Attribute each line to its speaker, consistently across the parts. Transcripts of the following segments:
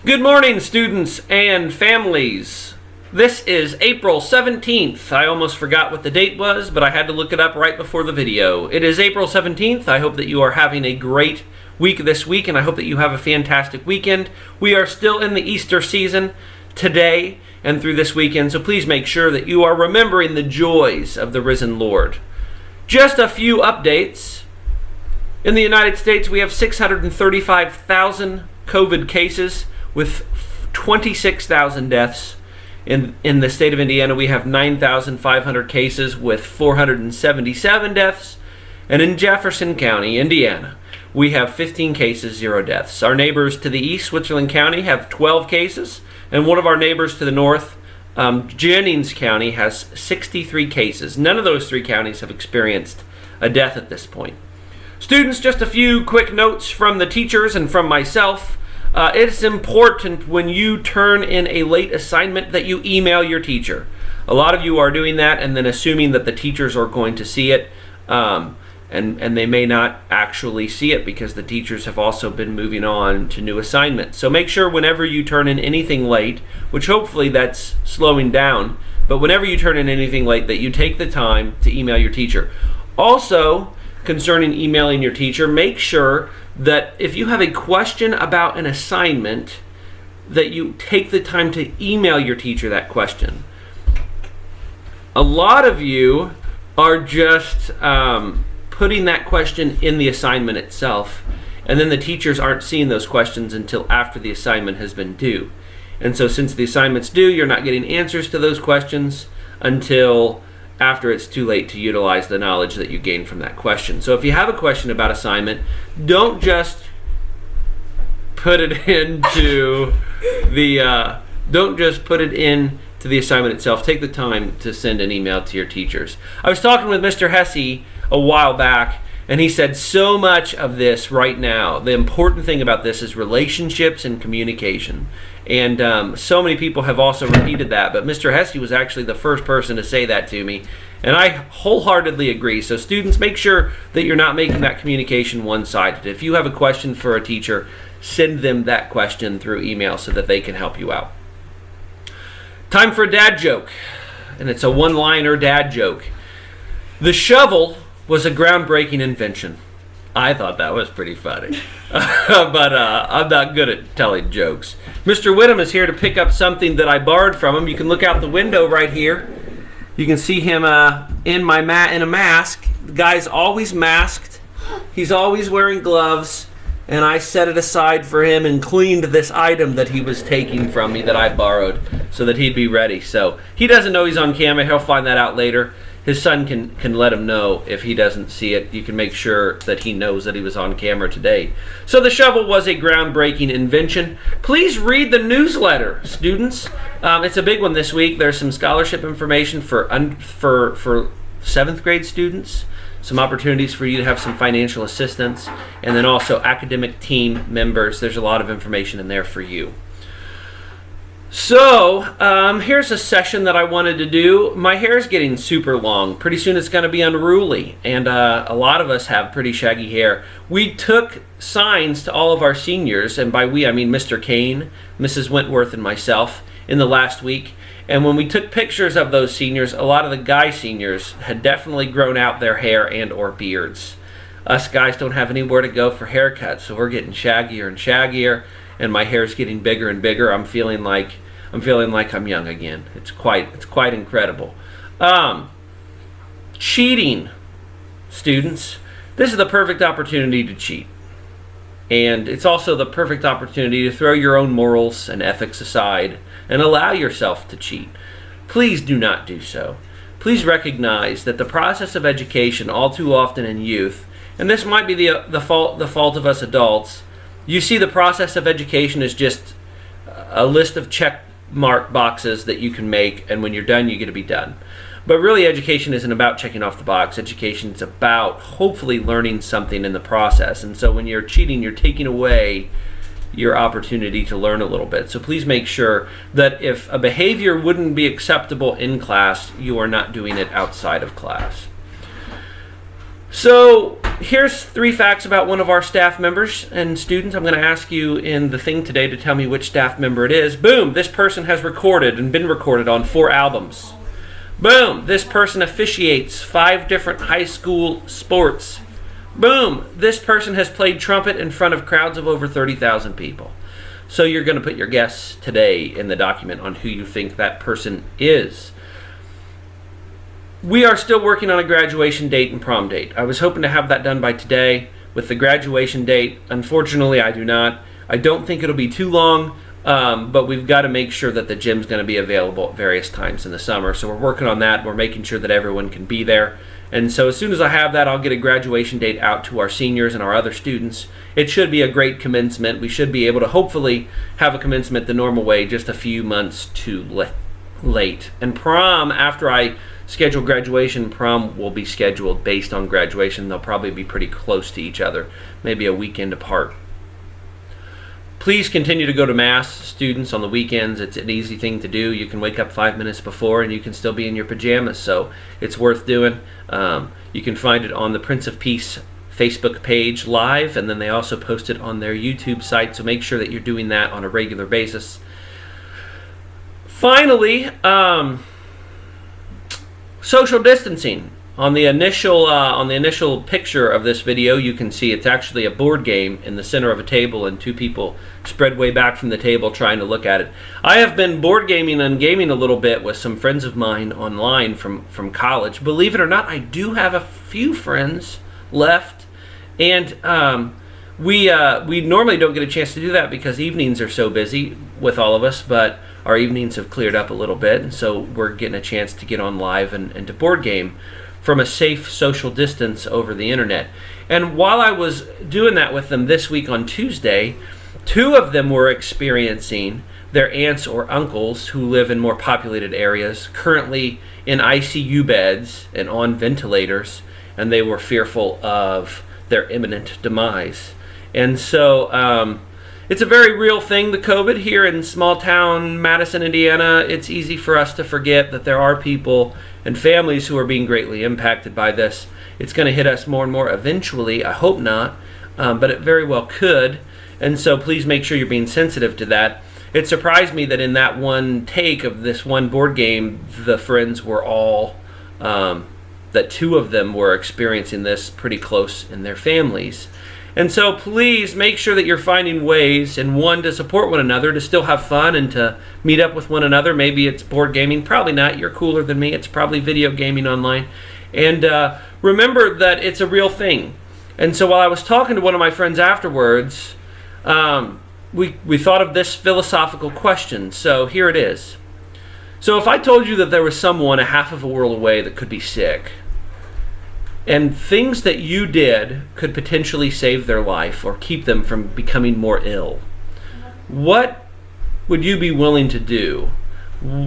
Speaker 1: Good morning, students and families. This is April 17th. I almost forgot what the date was, but I had to look it up right before the video. It is April 17th. I hope that you are having a great week this week, and I hope that you have a fantastic weekend. We are still in the Easter season today and through this weekend, so please make sure that you are remembering the joys of the risen Lord. Just a few updates. In the United States, we have 635,000 COVID cases, with 26,000 deaths. In the state of Indiana, we have 9,500 cases with 477 deaths. And in Jefferson County, Indiana, we have 15 cases, 0 deaths. Our neighbors to the east, Switzerland County, have 12 cases. And one of our neighbors to the north, Jennings County, has 63 cases. None of those 3 counties have experienced a death at this point. Students, just a few quick notes from the teachers and from myself. It's important when you turn in a late assignment that you email your teacher. A lot of you are doing that and then assuming that the teachers are going to see it, and they may not actually see it because the teachers have also been moving on to new assignments. So make sure whenever you turn in anything late, which hopefully that's slowing down, but whenever you turn in anything late, that you take the time to email your teacher. Also, concerning emailing your teacher, make sure that if you have a question about an assignment, that you take the time to email your teacher that question. A lot of you are just putting that question in the assignment itself, and then the teachers aren't seeing those questions until after the assignment has been due. And so since the assignment's due, you're not getting answers to those questions until after it's too late to utilize the knowledge that you gained from that question. So if you have a question about assignment, don't just put it into the assignment itself. Take the time to send an email to your teachers. I was talking with Mr. Hesse a while back, and he said so much of this right now. The important thing about this is relationships and communication. And so many people have also repeated that, but Mr. Hesse was actually the first person to say that to me, and I wholeheartedly agree. So students, make sure that you're not making that communication one-sided. If you have a question for a teacher, send them that question through email so that they can help you out. Time for a dad joke, and it's a one-liner dad joke. The shovel was a groundbreaking invention. I thought that was pretty funny, but I'm not good at telling jokes. Mr. Whittam is here to pick up something that I borrowed from him. You can look out the window right here. You can see him in a mask. The guy's always masked. He's always wearing gloves, and I set it aside for him and cleaned this item that he was taking from me that I borrowed so that he'd be ready. So he doesn't know he's on camera. He'll find that out later. His son can let him know if he doesn't see it. You can make sure that he knows that he was on camera today. So the shovel was a groundbreaking invention. Please read the newsletter, students. It's a big one this week. There's some scholarship information for 7th grade students, some opportunities for you to have some financial assistance, and then also academic team members. There's a lot of information in there for you. So, here's a session that I wanted to do. My hair is getting super long. Pretty soon it's going to be unruly, and a lot of us have pretty shaggy hair. We took signs to all of our seniors, and by we I mean Mr. Kane, Mrs. Wentworth, and myself in the last week. And when we took pictures of those seniors, a lot of the guy seniors had definitely grown out their hair and or beards. Us guys don't have anywhere to go for haircuts, so we're getting shaggier and shaggier, and my hair's getting bigger and bigger. I'm feeling like I'm young again. It's quite incredible. Cheating, students. This is the perfect opportunity to cheat. And it's also the perfect opportunity to throw your own morals and ethics aside and allow yourself to cheat. Please do not do so. Please recognize that the process of education all too often in youth, and this might be the fault of us adults, you see the process of education as just a list of check mark boxes that you can make, and when you're done, you get to be done. But really, education isn't about checking off the box. Education is about hopefully learning something in the process. And so when you're cheating, you're taking away your opportunity to learn a little bit. So please make sure that if a behavior wouldn't be acceptable in class, you are not doing it outside of class. So Here's 3 facts about one of our staff members and students. I'm going to ask you in the thing today to tell me which staff member it is. Boom, this person has recorded and been recorded on 4 albums. Boom, this person officiates 5 different high school sports. Boom, this person has played trumpet in front of crowds of over 30,000 people. So you're going to put your guess today in the document on who you think that person is. We are still working on a graduation date and prom date. I was hoping to have that done by today with the graduation date. Unfortunately, I do not. I don't think it'll be too long, but we've got to make sure that the gym's going to be available at various times in the summer. So we're working on that. We're making sure that everyone can be there. And so as soon as I have that, I'll get a graduation date out to our seniors and our other students. It should be a great commencement. We should be able to hopefully have a commencement the normal way, just a few months too late. And prom, after I schedule graduation, prom will be scheduled based on graduation. They'll probably be pretty close to each other, maybe a weekend apart. Please continue to go to Mass, students, on the weekends. It's an easy thing to do. You can wake up 5 minutes before and you can still be in your pajamas, so it's worth doing. You can find it on the Prince of Peace Facebook page live, and then they also post it on their YouTube site, so make sure that you're doing that on a regular basis. Finally, social distancing. On the initial picture of this video, you can see it's actually a board game in the center of a table and 2 people spread way back from the table trying to look at it. I have been board gaming and gaming a little bit with some friends of mine online from college. Believe it or not, I do have a few friends left, and we normally don't get a chance to do that because evenings are so busy with all of us, but our evenings have cleared up a little bit, and so we're getting a chance to get on live and to board game from a safe social distance over the internet. And while I was doing that with them this week on Tuesday, 2 of them were experiencing their aunts or uncles who live in more populated areas, currently in ICU beds and on ventilators, and they were fearful of their imminent demise. And so it's a very real thing, the COVID, here in small town Madison, Indiana. It's easy for us to forget that there are people and families who are being greatly impacted by this. It's going to hit us more and more eventually. I hope not, but it very well could. And so please make sure you're being sensitive to that. It surprised me that in that one take of this one board game, the friends were all, that 2 of them were experiencing this pretty close in their families. And so please make sure that you're finding ways, and one, to support one another, to still have fun and to meet up with one another. Maybe it's board gaming. Probably not. You're cooler than me. It's probably video gaming online. And remember that it's a real thing. And so while I was talking to one of my friends afterwards, we thought of this philosophical question. So here it is. So if I told you that there was someone a half of a world away that could be sick, and things that you did could potentially save their life or keep them from becoming more ill, what would you be willing to do?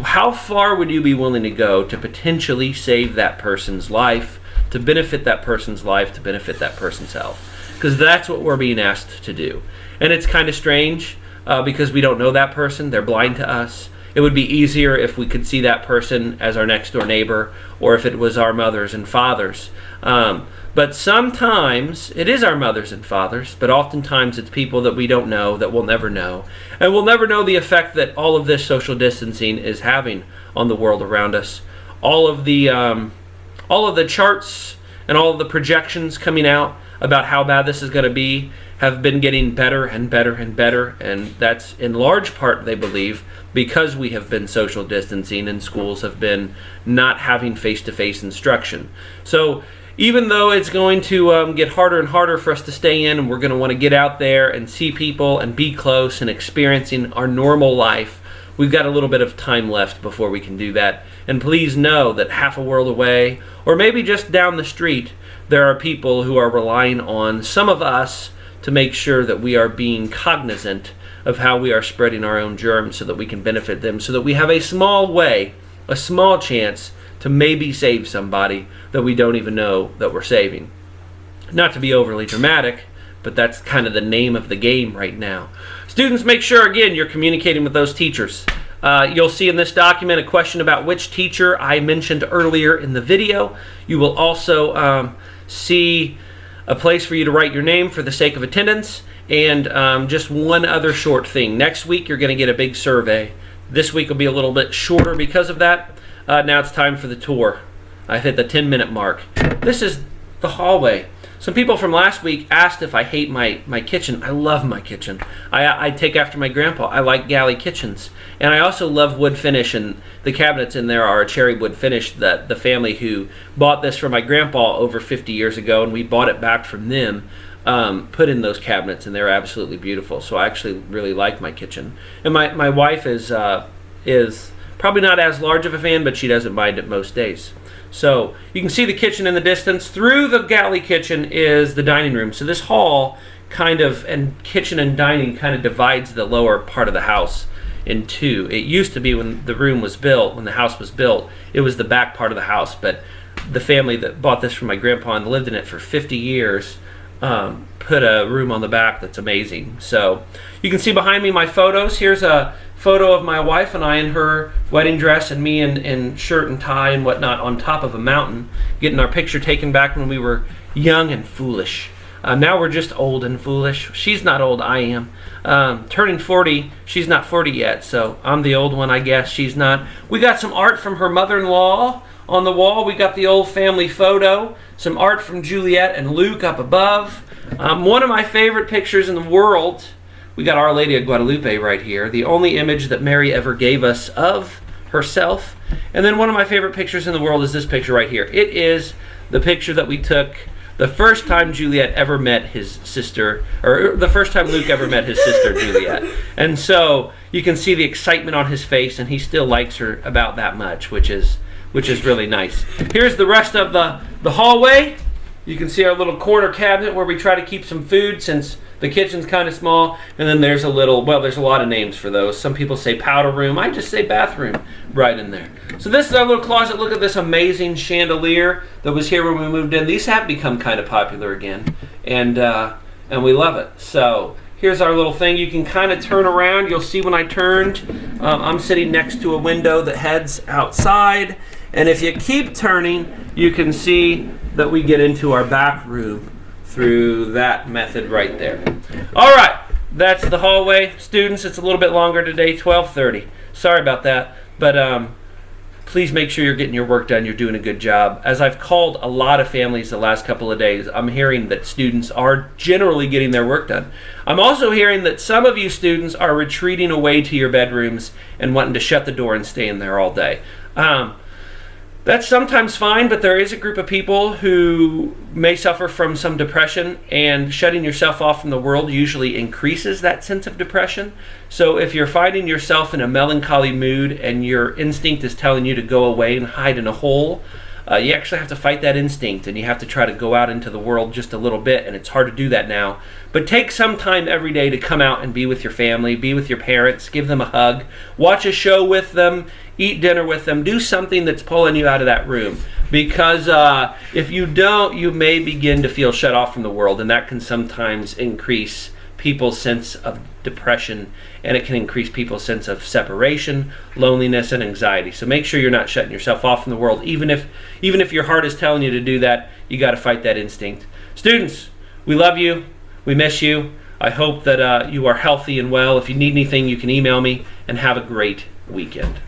Speaker 1: How far would you be willing to go to potentially save that person's life, to benefit that person's life, to benefit that person's health? Because that's what we're being asked to do. And it's kind of strange because we don't know that person. They're blind to us. It would be easier if we could see that person as our next door neighbor, or if it was our mothers and fathers. But sometimes it is our mothers and fathers, but oftentimes it's people that we don't know, that we'll never know. And we'll never know the effect that all of this social distancing is having on the world around us. All of the charts and all of the projections coming out about how bad this is going to be have been getting better and better and better, and that's in large part, they believe, because we have been social distancing and schools have been not having face-to-face instruction. So even though it's going to get harder and harder for us to stay in, and we're going to want to get out there and see people and be close and experiencing our normal life, we've got a little bit of time left before we can do that. And please know that half a world away, or maybe just down the street, there are people who are relying on some of us to make sure that we are being cognizant of how we are spreading our own germs so that we can benefit them, so that we have a small way, a small chance to maybe save somebody that we don't even know that we're saving. Not to be overly dramatic, but that's kind of the name of the game right now. Students, make sure, again, you're communicating with those teachers. You'll see in this document a question about which teacher I mentioned earlier in the video. You will also see a place for you to write your name for the sake of attendance, and just one other short thing. Next week you're going to get a big survey. This week will be a little bit shorter because of that. Now it's time for the tour. I've hit the 10-minute mark. This is the hallway. Some people from last week asked if I hate my kitchen. I love my kitchen. I take after my grandpa. I like galley kitchens. And I also love wood finish, and the cabinets in there are a cherry wood finish that the family who bought this for my grandpa over 50 years ago, and we bought it back from them, put in those cabinets, and they're absolutely beautiful. So I actually really like my kitchen. And my wife is probably not as large of a fan, but she doesn't mind it most days. So you can see the kitchen in the distance. Through the galley kitchen is the dining room. So this hall and kitchen and dining kind of divides the lower part of the house in two. It used to be when the house was built, it was the back part of the house, but the family that bought this from my grandpa and lived in it for 50 years put a room on the back that's amazing. So you can see behind me my photos. Here's a photo of my wife and I in her wedding dress, and me in shirt and tie and whatnot on top of a mountain, getting our picture taken back when we were young and foolish. Now we're just old and foolish. She's not old, I am. Turning 40, she's not 40 yet, so I'm the old one, I guess. She's not. We got some art from her mother-in-law on the wall. We got the old family photo, some art from Juliet and Luke up above. One of my favorite pictures in the world, we got Our Lady of Guadalupe right here, the only image that Mary ever gave us of herself. And then one of my favorite pictures in the world is this picture right here. It is the picture that we took the first time Juliet ever met his sister, or the first time Luke ever met his sister Juliet. And so you can see the excitement on his face, and he still likes her about that much, which is really nice. Here's the rest of the hallway. You can see our little corner cabinet where we try to keep some food since the kitchen's kind of small. And then there's there's a lot of names for those. Some people say powder room. I just say bathroom right in there. So this is our little closet. Look at this amazing chandelier that was here when we moved in. These have become kind of popular again, and we love it. So here's our little thing. You can kind of turn around. You'll see when I turned, I'm sitting next to a window that heads outside. And if you keep turning, you can see that we get into our back room through that method right there. All right, that's the hallway. Students, it's a little bit longer today, 12:30. Sorry about that, but please make sure you're getting your work done. You're doing a good job. As I've called a lot of families the last couple of days, I'm hearing that students are generally getting their work done. I'm also hearing that some of you students are retreating away to your bedrooms and wanting to shut the door and stay in there all day. That's sometimes fine, but there is a group of people who may suffer from some depression, and shutting yourself off from the world usually increases that sense of depression. So if you're finding yourself in a melancholy mood and your instinct is telling you to go away and hide in a hole, you actually have to fight that instinct, and you have to try to go out into the world just a little bit, and it's hard to do that now. But take some time every day to come out and be with your family, be with your parents, give them a hug, watch a show with them, eat dinner with them, do something that's pulling you out of that room. Because if you don't, you may begin to feel shut off from the world, and that can sometimes increase people's sense of depression, and it can increase people's sense of separation, loneliness, and anxiety. So make sure you're not shutting yourself off from the world. Even if your heart is telling you to do that, you got to fight that instinct. Students, we love you. We miss you. I hope that you are healthy and well. If you need anything, you can email me, and have a great weekend.